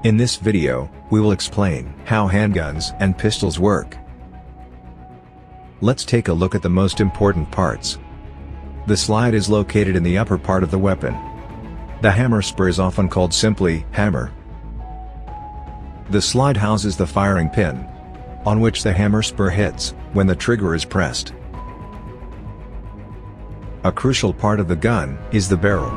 In this video, we will explain how handguns and pistols work. Let's take a look at the most important parts. The slide is located in the upper part of the weapon. The hammer spur is often called simply hammer. The slide houses the firing pin, on which the hammer spur hits when the trigger is pressed. A crucial part of the gun is the barrel.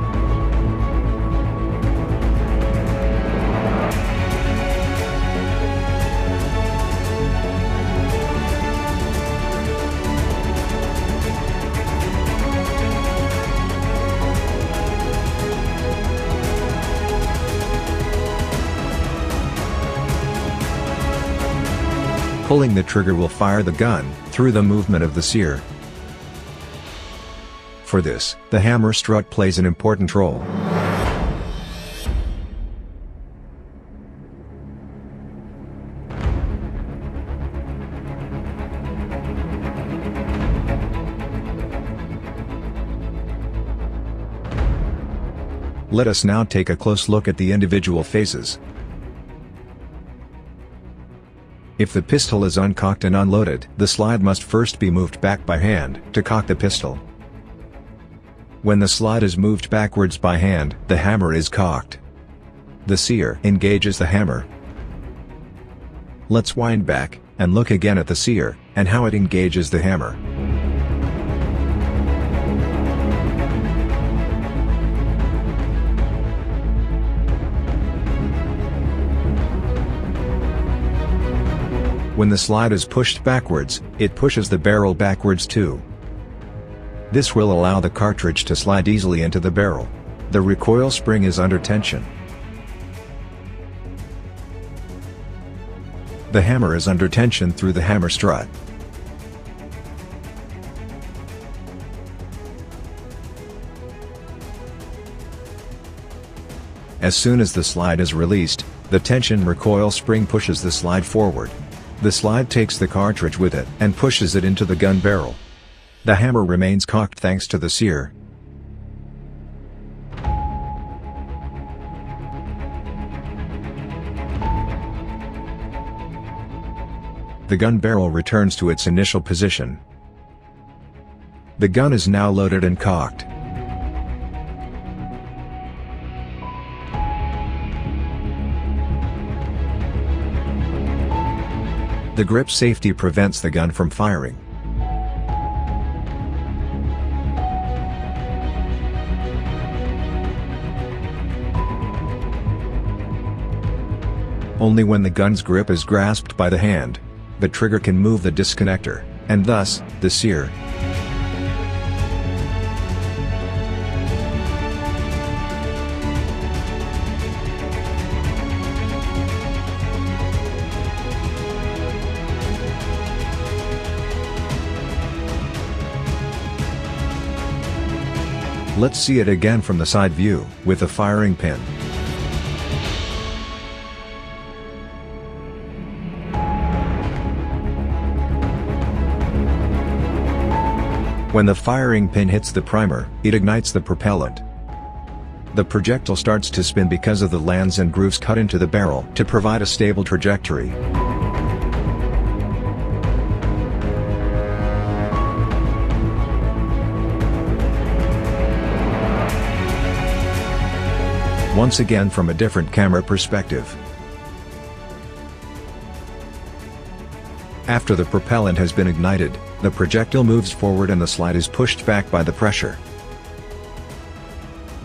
Pulling the trigger will fire the gun through the movement of the sear. For this, the hammer strut plays an important role. Let us now take a close look at the individual phases. If the pistol is uncocked and unloaded, the slide must first be moved back by hand to cock the pistol. When the slide is moved backwards by hand, the hammer is cocked. The sear engages the hammer. Let's wind back and look again at the sear and how it engages the hammer. When the slide is pushed backwards, it pushes the barrel backwards too. This will allow the cartridge to slide easily into the barrel. The recoil spring is under tension. The hammer is under tension through the hammer strut. As soon as the slide is released, the tension recoil spring pushes the slide forward. The slide takes the cartridge with it and pushes it into the gun barrel. The hammer remains cocked thanks to the sear. The gun barrel returns to its initial position. The gun is now loaded and cocked. The grip safety prevents the gun from firing. Only when the gun's grip is grasped by the hand, the trigger can move the disconnector, and thus, the sear. Let's see it again from the side view, with the firing pin. When the firing pin hits the primer, it ignites the propellant. The projectile starts to spin because of the lands and grooves cut into the barrel to provide a stable trajectory. Once again from a different camera perspective. After the propellant has been ignited, the projectile moves forward and the slide is pushed back by the pressure.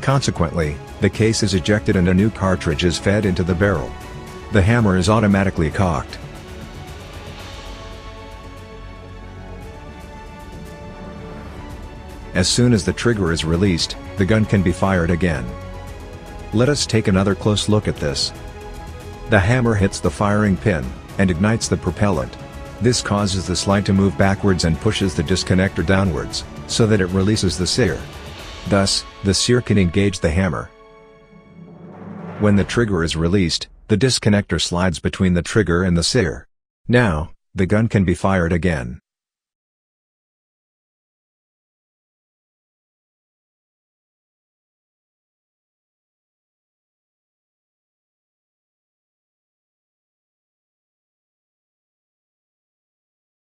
Consequently, the case is ejected and a new cartridge is fed into the barrel. The hammer is automatically cocked. As soon as the trigger is released, the gun can be fired again. Let us take another close look at this. The hammer hits the firing pin and ignites the propellant. This causes the slide to move backwards and pushes the disconnector downwards, so that it releases the sear. Thus, the sear can engage the hammer. When the trigger is released, the disconnector slides between the trigger and the sear. Now, the gun can be fired again.